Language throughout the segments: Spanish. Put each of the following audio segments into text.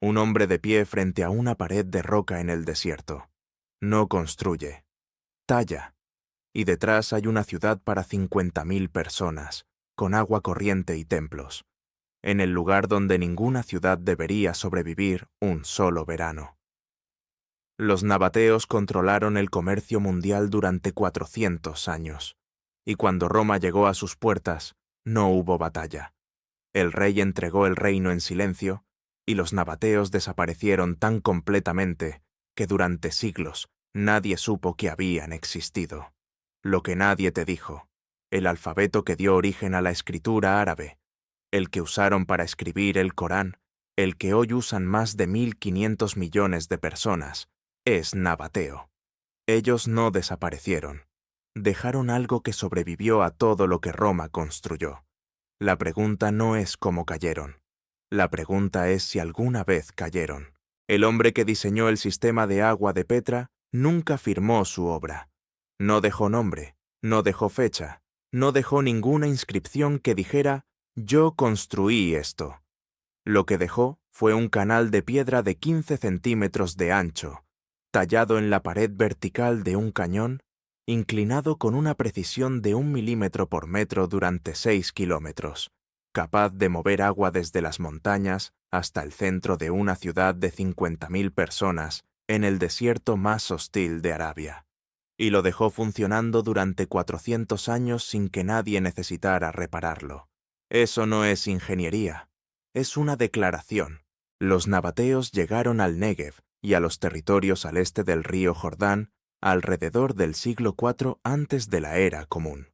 Un hombre de pie frente a una pared de roca en el desierto. No construye. Talla. Y detrás hay una ciudad para 50.000 personas, con agua corriente y templos, en el lugar donde ninguna ciudad debería sobrevivir un solo verano. Los nabateos controlaron el comercio mundial durante 400 años, y cuando Roma llegó a sus puertas, no hubo batalla. El rey entregó el reino en silencio, y los nabateos desaparecieron tan completamente que durante siglos nadie supo que habían existido. Lo que nadie te dijo, el alfabeto que dio origen a la escritura árabe, el que usaron para escribir el Corán, el que hoy usan más de 1.500 millones de personas, es nabateo. Ellos no desaparecieron. Dejaron algo que sobrevivió a todo lo que Roma construyó. La pregunta no es cómo cayeron. La pregunta es si alguna vez cayeron. El hombre que diseñó el sistema de agua de Petra nunca firmó su obra. No dejó nombre, no dejó fecha, no dejó ninguna inscripción que dijera «Yo construí esto». Lo que dejó fue un canal de piedra de 15 centímetros de ancho, tallado en la pared vertical de un cañón, inclinado con una precisión de 1 milímetro por metro durante 6 kilómetros, capaz de mover agua desde las montañas hasta el centro de una ciudad de 50.000 personas en el desierto más hostil de Arabia. Y lo dejó funcionando durante 400 años sin que nadie necesitara repararlo. Eso no es ingeniería, es una declaración. Los nabateos llegaron al Negev y a los territorios al este del río Jordán alrededor del siglo IV antes de la Era Común.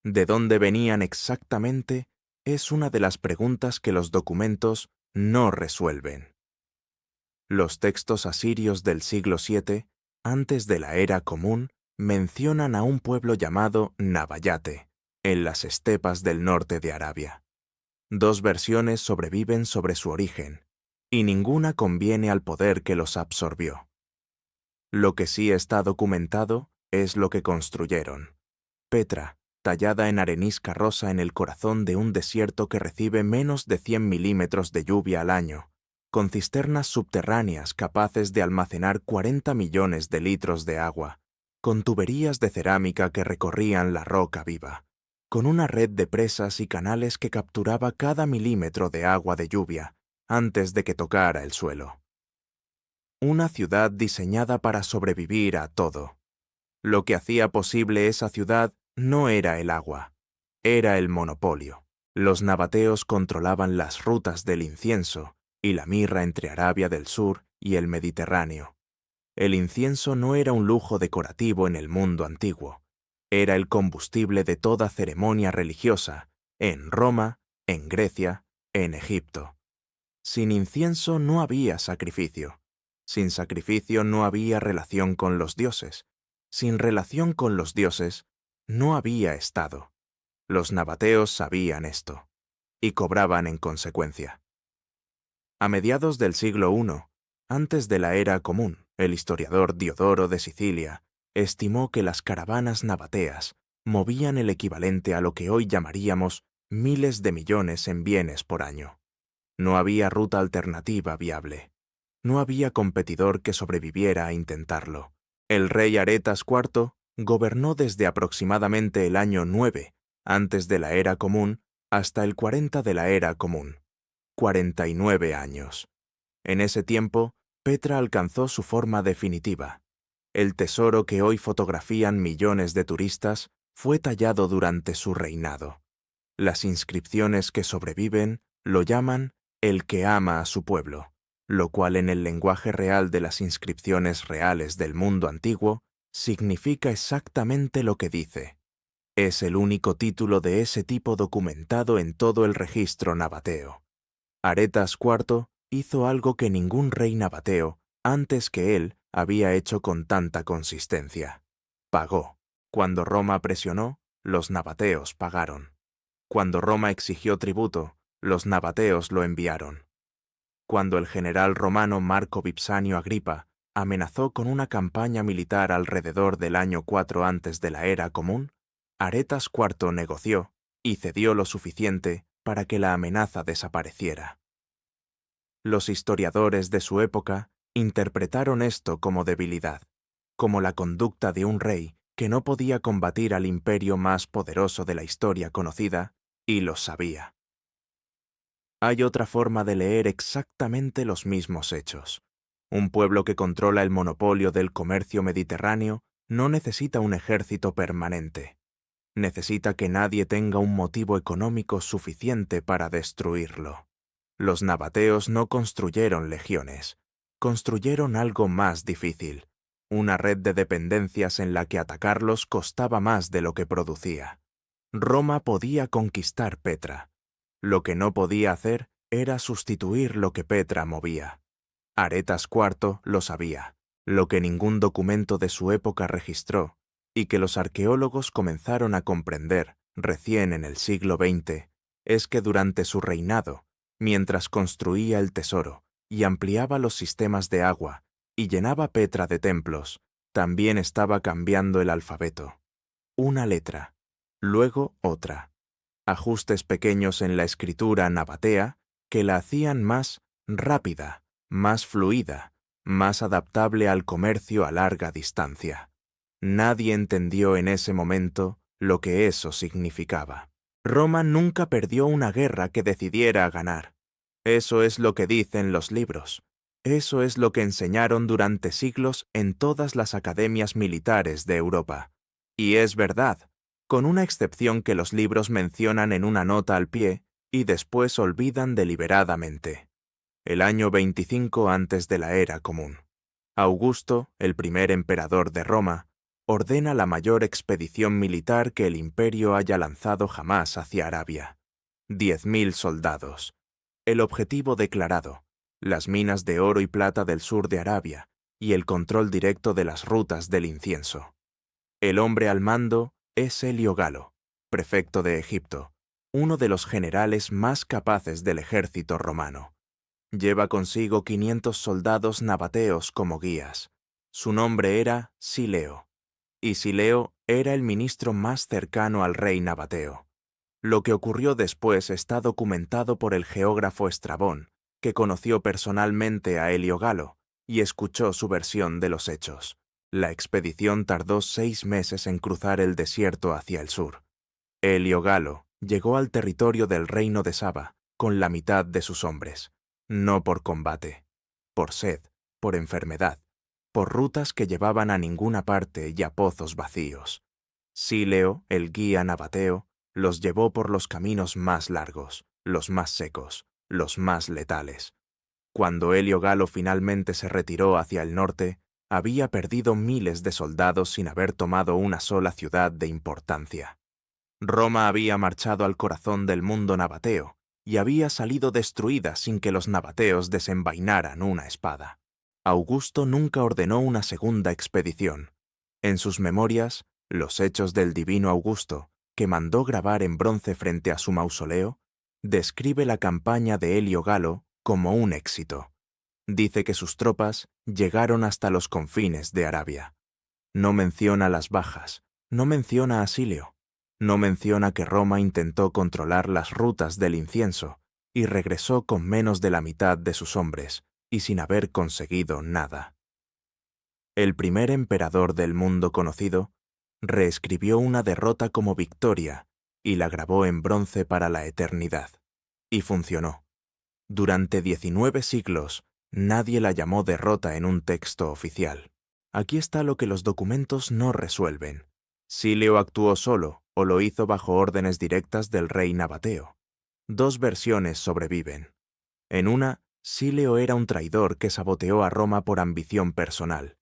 ¿De dónde venían exactamente? Es una de las preguntas que los documentos no resuelven. Los textos asirios del siglo VII, antes de la Era Común, mencionan a un pueblo llamado Nabayate, en las estepas del norte de Arabia. 2 versiones sobreviven sobre su origen, y ninguna conviene al poder que los absorbió. Lo que sí está documentado es lo que construyeron. Petra, tallada en arenisca rosa en el corazón de un desierto que recibe menos de 100 milímetros de lluvia al año, con cisternas subterráneas capaces de almacenar 40 millones de litros de agua, con tuberías de cerámica que recorrían la roca viva, con una red de presas y canales que capturaba cada milímetro de agua de lluvia antes de que tocara el suelo. Una ciudad diseñada para sobrevivir a todo. Lo que hacía posible esa ciudad no era el agua, era el monopolio. Los nabateos controlaban las rutas del incienso y la mirra entre Arabia del Sur y el Mediterráneo. El incienso no era un lujo decorativo en el mundo antiguo, era el combustible de toda ceremonia religiosa, en Roma, en Grecia, en Egipto. Sin incienso no había sacrificio. Sin sacrificio no había relación con los dioses. Sin relación con los dioses, no había Estado. Los nabateos sabían esto, y cobraban en consecuencia. A mediados del siglo I, antes de la Era Común, el historiador Diodoro de Sicilia estimó que las caravanas nabateas movían el equivalente a lo que hoy llamaríamos miles de millones en bienes por año. No había ruta alternativa viable. No había competidor que sobreviviera a intentarlo. El rey Aretas IV gobernó desde aproximadamente el año 9 antes de la Era Común hasta el 40 de la Era Común. 49 años. En ese tiempo, Petra alcanzó su forma definitiva. El tesoro que hoy fotografían millones de turistas fue tallado durante su reinado. Las inscripciones que sobreviven lo llaman el que ama a su pueblo, lo cual en el lenguaje real de las inscripciones reales del mundo antiguo significa exactamente lo que dice. Es el único título de ese tipo documentado en todo el registro nabateo. Aretas IV hizo algo que ningún rey nabateo, antes que él, había hecho con tanta consistencia. Pagó. Cuando Roma presionó, los nabateos pagaron. Cuando Roma exigió tributo, los nabateos lo enviaron. Cuando el general romano Marco Vipsanio Agripa amenazó con una campaña militar alrededor del año 4 antes de la Era Común, Aretas IV negoció y cedió lo suficiente para que la amenaza desapareciera. Los historiadores de su época interpretaron esto como debilidad, como la conducta de un rey que no podía combatir al imperio más poderoso de la historia conocida, y lo sabía. Hay otra forma de leer exactamente los mismos hechos. Un pueblo que controla el monopolio del comercio mediterráneo no necesita un ejército permanente. Necesita que nadie tenga un motivo económico suficiente para destruirlo. Los nabateos no construyeron legiones, construyeron algo más difícil, una red de dependencias en la que atacarlos costaba más de lo que producía. Roma podía conquistar Petra. Lo que no podía hacer era sustituir lo que Petra movía. Aretas IV lo sabía, lo que ningún documento de su época registró, y que los arqueólogos comenzaron a comprender recién en el siglo XX, es que durante su reinado, mientras construía el tesoro y ampliaba los sistemas de agua y llenaba Petra de templos, también estaba cambiando el alfabeto. Una letra, luego otra. Ajustes pequeños en la escritura nabatea que la hacían más rápida, más fluida, más adaptable al comercio a larga distancia. Nadie entendió en ese momento lo que eso significaba. Roma nunca perdió una guerra que decidiera ganar. Eso es lo que dicen los libros. Eso es lo que enseñaron durante siglos en todas las academias militares de Europa. Y es verdad, con una excepción que los libros mencionan en una nota al pie y después olvidan deliberadamente. El año 25 antes de la era común. Augusto, el primer emperador de Roma, ordena la mayor expedición militar que el imperio haya lanzado jamás hacia Arabia. 10.000 soldados. El objetivo declarado, las minas de oro y plata del sur de Arabia y el control directo de las rutas del incienso. El hombre al mando es Heliogalo, prefecto de Egipto, uno de los generales más capaces del ejército romano. Lleva consigo 500 soldados nabateos como guías. Su nombre era Sileo, y Sileo era el ministro más cercano al rey nabateo. Lo que ocurrió después está documentado por el geógrafo Estrabón, que conoció personalmente a Heliogalo y escuchó su versión de los hechos. La expedición tardó 6 meses en cruzar el desierto hacia el sur. Heliogalo llegó al territorio del reino de Saba con la mitad de sus hombres, no por combate, por sed, por enfermedad, por rutas que llevaban a ninguna parte y a pozos vacíos. Sileo, el guía nabateo, los llevó por los caminos más largos, los más secos, los más letales. Cuando Heliogalo finalmente se retiró hacia el norte, había perdido miles de soldados sin haber tomado una sola ciudad de importancia. Roma había marchado al corazón del mundo nabateo y había salido destruida sin que los nabateos desenvainaran una espada. Augusto nunca ordenó una segunda expedición. En sus memorias, Los Hechos del Divino Augusto, que mandó grabar en bronce frente a su mausoleo, describe la campaña de Heliogalo como un éxito. Dice que sus tropas llegaron hasta los confines de Arabia. No menciona las bajas, no menciona a Silio, no menciona que Roma intentó controlar las rutas del incienso y regresó con menos de la mitad de sus hombres y sin haber conseguido nada. El primer emperador del mundo conocido reescribió una derrota como victoria y la grabó en bronce para la eternidad. Y funcionó. Durante 19 siglos, nadie la llamó derrota en un texto oficial. Aquí está lo que los documentos no resuelven. Silio actuó solo o lo hizo bajo órdenes directas del rey nabateo. 2 versiones sobreviven. En una, Silio era un traidor que saboteó a Roma por ambición personal.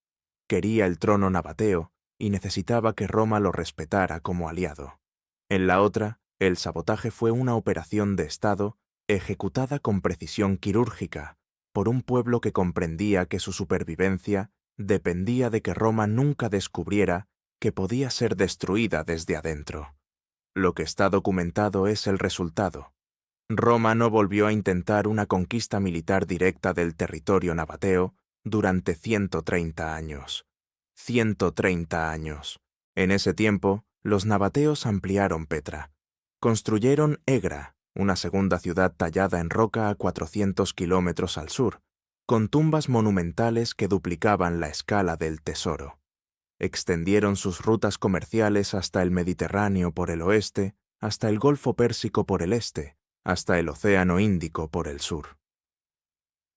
Quería el trono nabateo y necesitaba que Roma lo respetara como aliado. En la otra, el sabotaje fue una operación de Estado ejecutada con precisión quirúrgica por un pueblo que comprendía que su supervivencia dependía de que Roma nunca descubriera que podía ser destruida desde adentro. Lo que está documentado es el resultado. Roma no volvió a intentar una conquista militar directa del territorio nabateo durante 130 años. 130 años. En ese tiempo, los nabateos ampliaron Petra. Construyeron Egra una segunda ciudad tallada en roca a 400 kilómetros al sur, con tumbas monumentales que duplicaban la escala del tesoro. Extendieron sus rutas comerciales hasta el Mediterráneo por el oeste, hasta el Golfo Pérsico por el este, hasta el Océano Índico por el sur.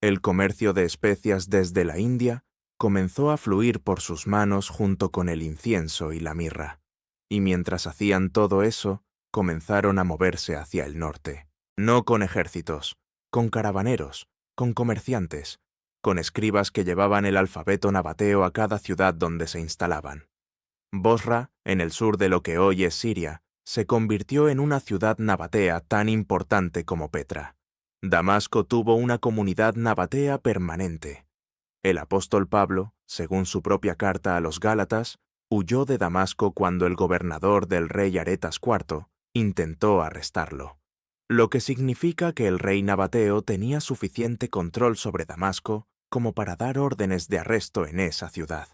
El comercio de especias desde la India comenzó a fluir por sus manos junto con el incienso y la mirra, y mientras hacían todo eso, comenzaron a moverse hacia el norte, no con ejércitos, con caravaneros, con comerciantes, con escribas que llevaban el alfabeto nabateo a cada ciudad donde se instalaban. Bosra, en el sur de lo que hoy es Siria, se convirtió en una ciudad nabatea tan importante como Petra. Damasco tuvo una comunidad nabatea permanente. El apóstol Pablo, según su propia carta a los Gálatas, huyó de Damasco cuando el gobernador del rey Aretas IV intentó arrestarlo, lo que significa que el rey nabateo tenía suficiente control sobre Damasco como para dar órdenes de arresto en esa ciudad.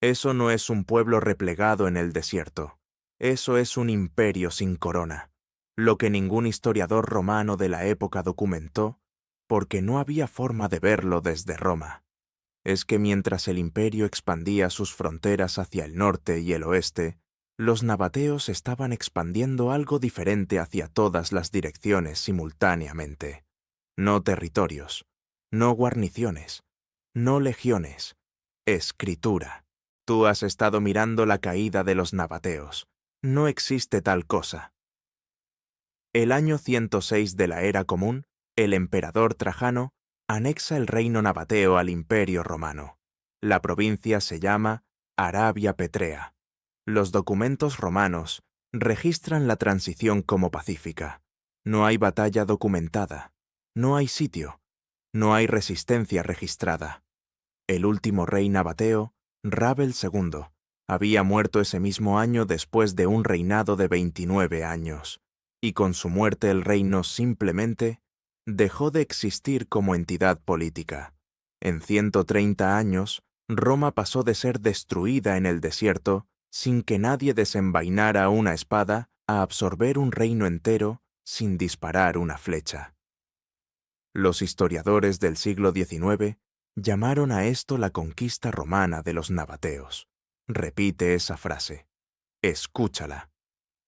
Eso no es un pueblo replegado en el desierto. Eso es un imperio sin corona, lo que ningún historiador romano de la época documentó, porque no había forma de verlo desde Roma. Es que mientras el imperio expandía sus fronteras hacia el norte y el oeste, los nabateos estaban expandiendo algo diferente hacia todas las direcciones simultáneamente. No territorios, no guarniciones, no legiones, escritura. Tú has estado mirando la caída de los nabateos. No existe tal cosa. El año 106 de la Era Común, el emperador Trajano anexa el reino nabateo al Imperio Romano. La provincia se llama Arabia Petrea. Los documentos romanos registran la transición como pacífica. No hay batalla documentada. No hay sitio. No hay resistencia registrada. El último rey nabateo, Rabel II, había muerto ese mismo año después de un reinado de 29 años, y con su muerte el reino simplemente dejó de existir como entidad política. En 130 años, Roma pasó de ser destruida en el desierto sin que nadie desenvainara una espada a absorber un reino entero sin disparar una flecha. Los historiadores del siglo XIX llamaron a esto la conquista romana de los nabateos. Repite esa frase. Escúchala.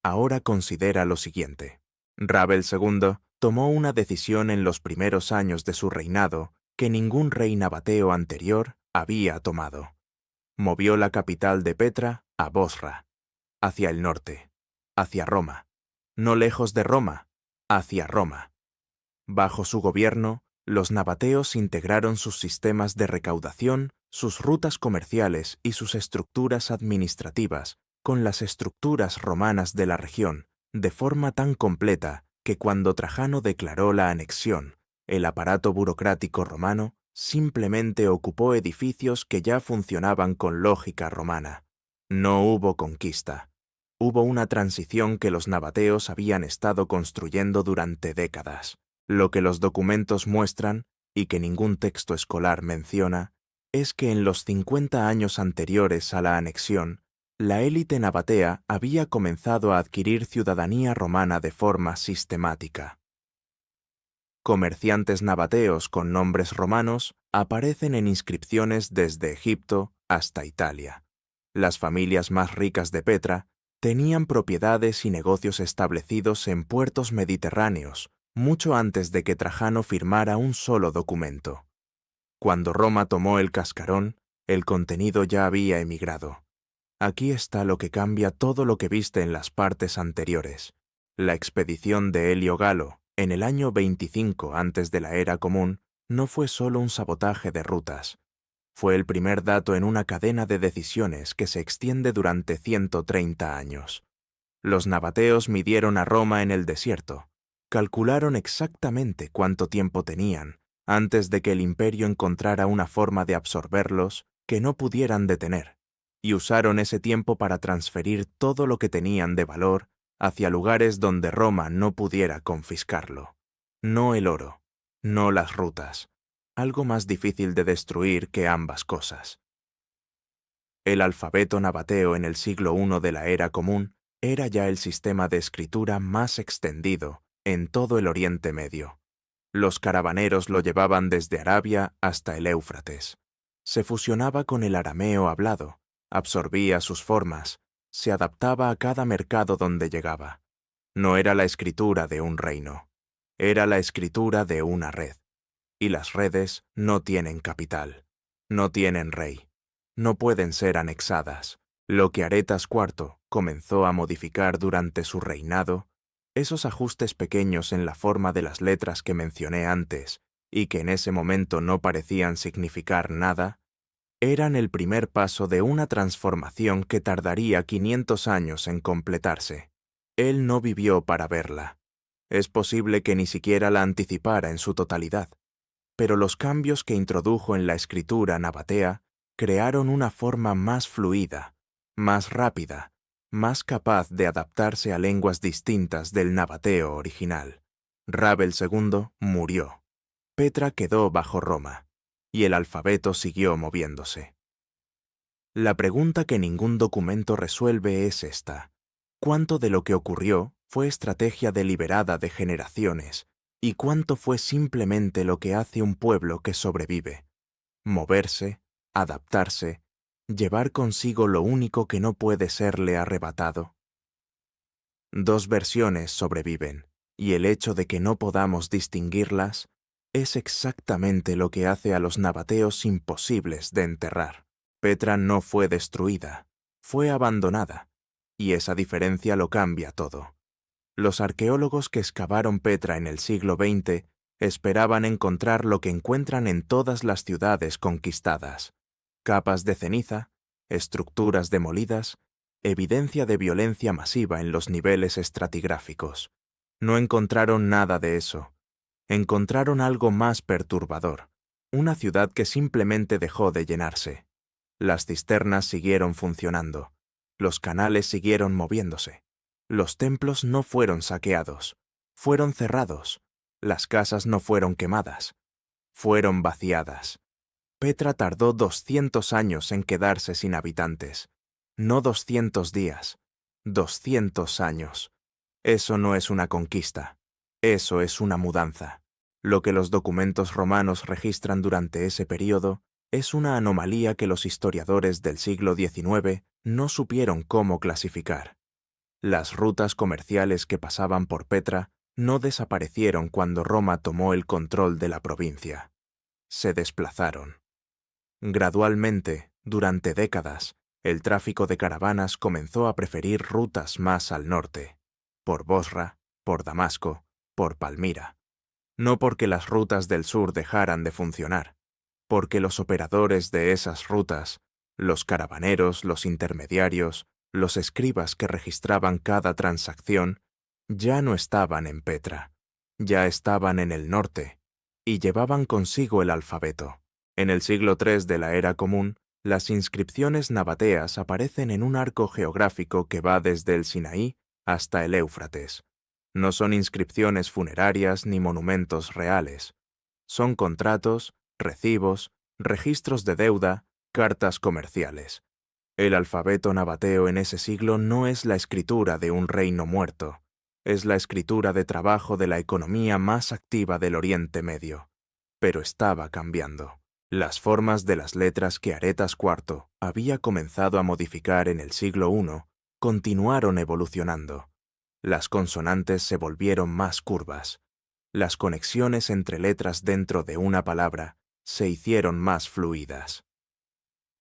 Ahora considera lo siguiente. Rabel II tomó una decisión en los primeros años de su reinado que ningún rey nabateo anterior había tomado. Movió la capital de Petra a Bosra, hacia el norte, hacia Roma. No lejos de Roma, hacia Roma. Bajo su gobierno, los nabateos integraron sus sistemas de recaudación, sus rutas comerciales y sus estructuras administrativas con las estructuras romanas de la región, de forma tan completa que cuando Trajano declaró la anexión, el aparato burocrático romano simplemente ocupó edificios que ya funcionaban con lógica romana. No hubo conquista. Hubo una transición que los nabateos habían estado construyendo durante décadas. Lo que los documentos muestran, y que ningún texto escolar menciona, es que en los 50 años anteriores a la anexión, la élite nabatea había comenzado a adquirir ciudadanía romana de forma sistemática. Comerciantes nabateos con nombres romanos aparecen en inscripciones desde Egipto hasta Italia. Las familias más ricas de Petra tenían propiedades y negocios establecidos en puertos mediterráneos, mucho antes de que Trajano firmara un solo documento. Cuando Roma tomó el cascarón, el contenido ya había emigrado. Aquí está lo que cambia todo lo que viste en las partes anteriores. La expedición de Helio Galo, en el año 25 antes de la Era Común, no fue solo un sabotaje de rutas. Fue el primer dato en una cadena de decisiones que se extiende durante 130 años. Los nabateos midieron a Roma en el desierto. Calcularon exactamente cuánto tiempo tenían antes de que el imperio encontrara una forma de absorberlos que no pudieran detener, y usaron ese tiempo para transferir todo lo que tenían de valor hacia lugares donde Roma no pudiera confiscarlo. No el oro, no las rutas, algo más difícil de destruir que ambas cosas. El alfabeto nabateo en el siglo I de la Era Común era ya el sistema de escritura más extendido en todo el Oriente Medio. Los caravaneros lo llevaban desde Arabia hasta el Éufrates. Se fusionaba con el arameo hablado, absorbía sus formas, se adaptaba a cada mercado donde llegaba. No era la escritura de un reino, era la escritura de una red. Y las redes no tienen capital, no tienen rey, no pueden ser anexadas. Lo que Aretas IV comenzó a modificar durante su reinado, esos ajustes pequeños en la forma de las letras que mencioné antes y que en ese momento no parecían significar nada, eran el primer paso de una transformación que tardaría 500 años en completarse. Él no vivió para verla. Es posible que ni siquiera la anticipara en su totalidad, pero los cambios que introdujo en la escritura nabatea crearon una forma más fluida, más rápida, más capaz de adaptarse a lenguas distintas del nabateo original. Rab el II murió. Petra quedó bajo Roma, y el alfabeto siguió moviéndose. La pregunta que ningún documento resuelve es esta: ¿cuánto de lo que ocurrió fue estrategia deliberada de generaciones y cuánto fue simplemente lo que hace un pueblo que sobrevive? Moverse, adaptarse, llevar consigo lo único que no puede serle arrebatado. Dos versiones sobreviven, y el hecho de que no podamos distinguirlas es exactamente lo que hace a los nabateos imposibles de enterrar. Petra no fue destruida, fue abandonada, y esa diferencia lo cambia todo. Los arqueólogos que excavaron Petra en el siglo XX esperaban encontrar lo que encuentran en todas las ciudades conquistadas: capas de ceniza, estructuras demolidas, evidencia de violencia masiva en los niveles estratigráficos. No encontraron nada de eso. Encontraron algo más perturbador: una ciudad que simplemente dejó de llenarse. Las cisternas siguieron funcionando, los canales siguieron moviéndose. Los templos no fueron saqueados, fueron cerrados. Las casas no fueron quemadas, fueron vaciadas. Petra tardó 200 años en quedarse sin habitantes. No 200 días, 200 años. Eso no es una conquista, eso es una mudanza. Lo que los documentos romanos registran durante ese período es una anomalía que los historiadores del siglo XIX no supieron cómo clasificar. Las rutas comerciales que pasaban por Petra no desaparecieron cuando Roma tomó el control de la provincia. Se desplazaron. Gradualmente, durante décadas, el tráfico de caravanas comenzó a preferir rutas más al norte, por Bosra, por Damasco, por Palmira. No porque las rutas del sur dejaran de funcionar, porque los operadores de esas rutas, los caravaneros, los intermediarios, los escribas que registraban cada transacción, ya no estaban en Petra, ya estaban en el norte, y llevaban consigo el alfabeto. En el siglo III de la Era Común, las inscripciones nabateas aparecen en un arco geográfico que va desde el Sinaí hasta el Éufrates. No son inscripciones funerarias ni monumentos reales. Son contratos, recibos, registros de deuda, cartas comerciales. El alfabeto nabateo en ese siglo no es la escritura de un reino muerto, es la escritura de trabajo de la economía más activa del Oriente Medio. Pero estaba cambiando. Las formas de las letras que Aretas IV había comenzado a modificar en el siglo I continuaron evolucionando. Las consonantes se volvieron más curvas. Las conexiones entre letras dentro de una palabra se hicieron más fluidas.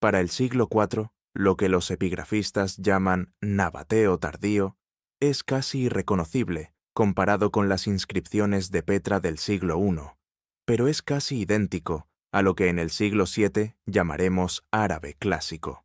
Para el siglo IV, lo que los epigrafistas llaman nabateo tardío es casi irreconocible comparado con las inscripciones de Petra del siglo I, pero es casi idéntico a lo que en el siglo VII llamaremos árabe clásico.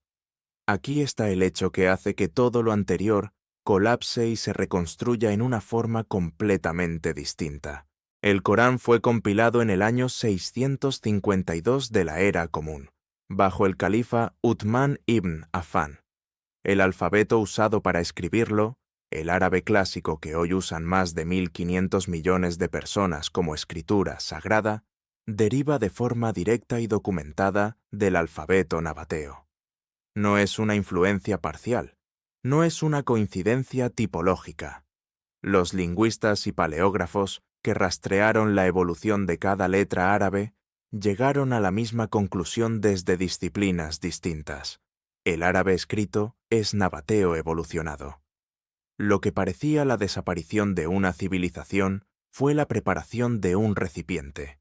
Aquí está el hecho que hace que todo lo anterior colapse y se reconstruya en una forma completamente distinta. El Corán fue compilado en el año 652 de la Era Común, bajo el califa Uthman ibn Affan. El alfabeto usado para escribirlo, el árabe clásico que hoy usan más de 1.500 millones de personas como escritura sagrada, deriva de forma directa y documentada del alfabeto nabateo. No es una influencia parcial, no es una coincidencia tipológica. Los lingüistas y paleógrafos, que rastrearon la evolución de cada letra árabe, llegaron a la misma conclusión desde disciplinas distintas. El árabe escrito es nabateo evolucionado. Lo que parecía la desaparición de una civilización fue la preparación de un recipiente.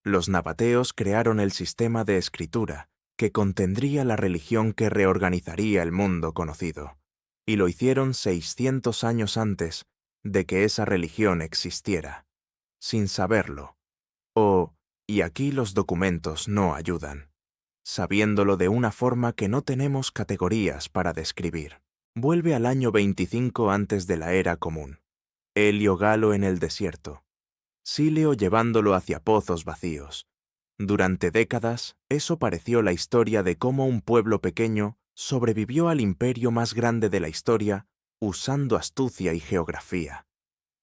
Los nabateos crearon el sistema de escritura, que contendría la religión que reorganizaría el mundo conocido, y lo hicieron 600 años antes de que esa religión existiera, sin saberlo, y aquí los documentos no ayudan, sabiéndolo de una forma que no tenemos categorías para describir. Vuelve al año 25 antes de la era común. Helio Galo en el desierto. Silio llevándolo hacia pozos vacíos. Durante décadas, eso pareció la historia de cómo un pueblo pequeño sobrevivió al imperio más grande de la historia usando astucia y geografía.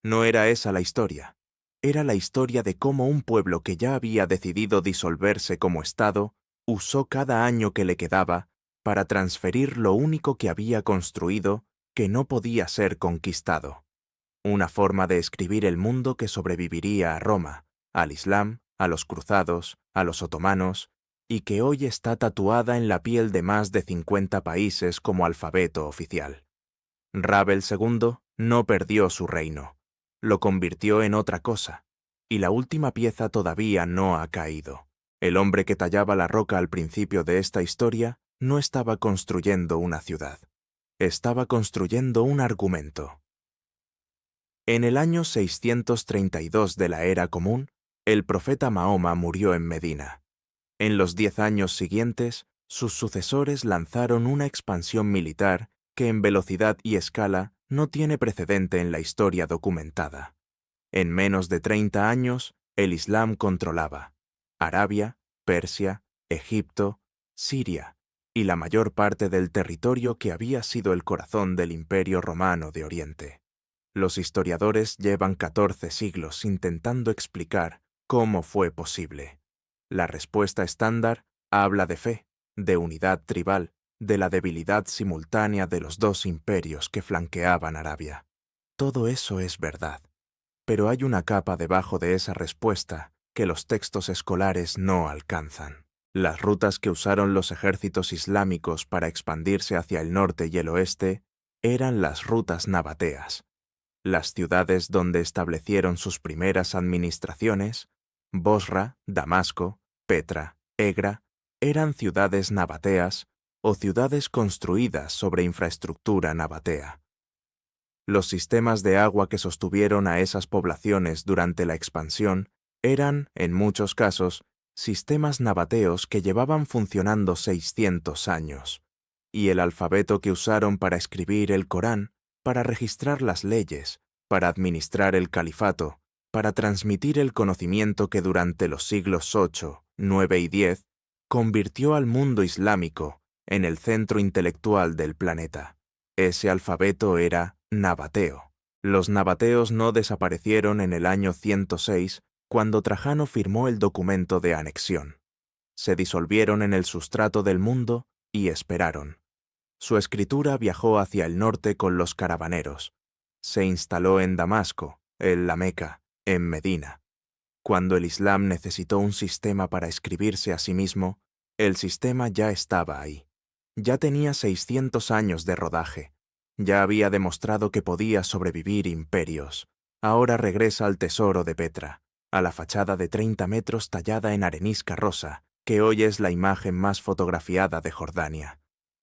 No era esa la historia. Era la historia de cómo un pueblo que ya había decidido disolverse como Estado usó cada año que le quedaba para transferir lo único que había construido que no podía ser conquistado. Una forma de escribir el mundo que sobreviviría a Roma, al Islam, a los cruzados, a los otomanos, y que hoy está tatuada en la piel de más de 50 países como alfabeto oficial. Rabel II no perdió su reino, lo convirtió en otra cosa, y la última pieza todavía no ha caído. El hombre que tallaba la roca al principio de esta historia no estaba construyendo una ciudad, estaba construyendo un argumento. En el año 632 de la era común, el profeta Mahoma murió en Medina. En los 10 años siguientes, sus sucesores lanzaron una expansión militar que en velocidad y escala no tiene precedente en la historia documentada. En menos de 30 años, el Islam controlaba Arabia, Persia, Egipto, Siria y la mayor parte del territorio que había sido el corazón del Imperio Romano de Oriente. Los historiadores llevan 14 siglos intentando explicar cómo fue posible. La respuesta estándar habla de fe, de unidad tribal, de la debilidad simultánea de los dos imperios que flanqueaban Arabia. Todo eso es verdad, pero hay una capa debajo de esa respuesta que los textos escolares no alcanzan. Las rutas que usaron los ejércitos islámicos para expandirse hacia el norte y el oeste eran las rutas nabateas. Las ciudades donde establecieron sus primeras administraciones, Bosra, Damasco, Petra, Egra, eran ciudades nabateas o ciudades construidas sobre infraestructura nabatea. Los sistemas de agua que sostuvieron a esas poblaciones durante la expansión eran, en muchos casos, sistemas nabateos que llevaban funcionando 600 años, y el alfabeto que usaron para escribir el Corán, para registrar las leyes, para administrar el califato, para transmitir el conocimiento que durante los siglos 8, 9 y 10 convirtió al mundo islámico en el centro intelectual del planeta. Ese alfabeto era nabateo. Los nabateos no desaparecieron en el año 106 cuando Trajano firmó el documento de anexión. Se disolvieron en el sustrato del mundo y esperaron. Su escritura viajó hacia el norte con los caravaneros. Se instaló en Damasco, en la Meca, en Medina. Cuando el Islam necesitó un sistema para escribirse a sí mismo, el sistema ya estaba ahí. Ya tenía 600 años de rodaje. Ya había demostrado que podía sobrevivir imperios. Ahora regresa al tesoro de Petra, a la fachada de 30 metros tallada en arenisca rosa, que hoy es la imagen más fotografiada de Jordania.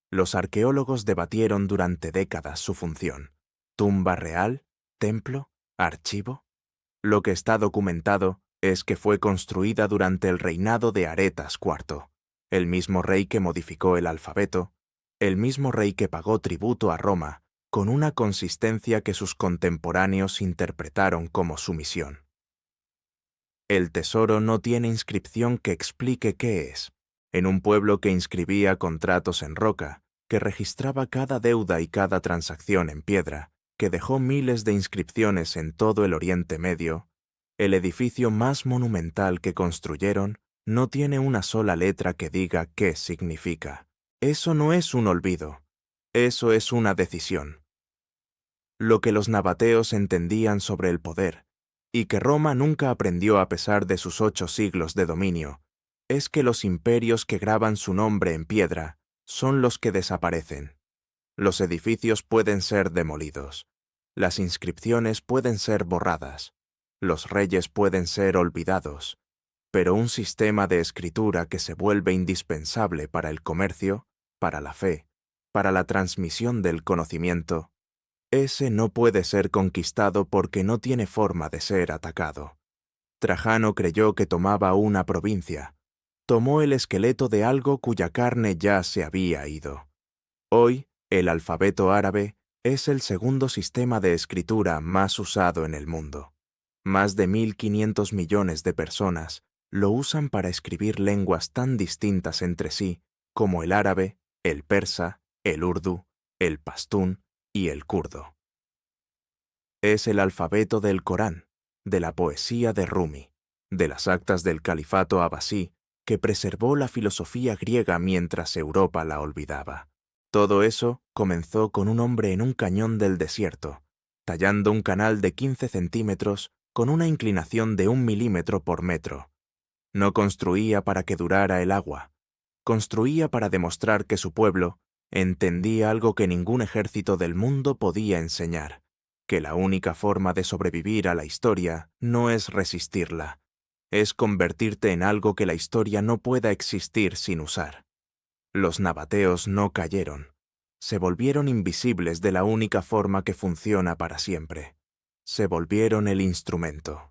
Los arqueólogos debatieron durante décadas su función. ¿Tumba real? ¿Templo? ¿Archivo? Lo que está documentado es que fue construida durante el reinado de Aretas IV, el mismo rey que modificó el alfabeto, el mismo rey que pagó tributo a Roma, con una consistencia que sus contemporáneos interpretaron como sumisión. El tesoro no tiene inscripción que explique qué es. En un pueblo que inscribía contratos en roca, que registraba cada deuda y cada transacción en piedra, que dejó miles de inscripciones en todo el Oriente Medio, el edificio más monumental que construyeron no tiene una sola letra que diga qué significa. Eso no es un olvido, eso es una decisión. lo que los nabateos entendían sobre el poder, y que Roma nunca aprendió a pesar de sus 8 siglos de dominio, es que los imperios que graban su nombre en piedra son los que desaparecen. Los edificios pueden ser demolidos, las inscripciones pueden ser borradas, los reyes pueden ser olvidados, pero un sistema de escritura que se vuelve indispensable para el comercio, para la fe, para la transmisión del conocimiento, ese no puede ser conquistado porque no tiene forma de ser atacado. Trajano creyó que tomaba una provincia, tomó el esqueleto de algo cuya carne ya se había ido. Hoy, el alfabeto árabe es el segundo sistema de escritura más usado en el mundo. Más de 1.500 millones de personas lo usan para escribir lenguas tan distintas entre sí como el árabe, el persa, el urdú, el pastún y el kurdo. Es el alfabeto del Corán, de la poesía de Rumi, de las actas del califato abasí, que preservó la filosofía griega mientras Europa la olvidaba. Todo eso comenzó con un hombre en un cañón del desierto, tallando un canal de 15 centímetros con una inclinación de 1 milímetro por metro. No construía para que durara el agua, construía para demostrar que su pueblo entendía algo que ningún ejército del mundo podía enseñar, que la única forma de sobrevivir a la historia no es resistirla, es convertirte en algo que la historia no pueda existir sin usar. Los nabateos no cayeron, se volvieron invisibles de la única forma que funciona para siempre. Se volvieron el instrumento.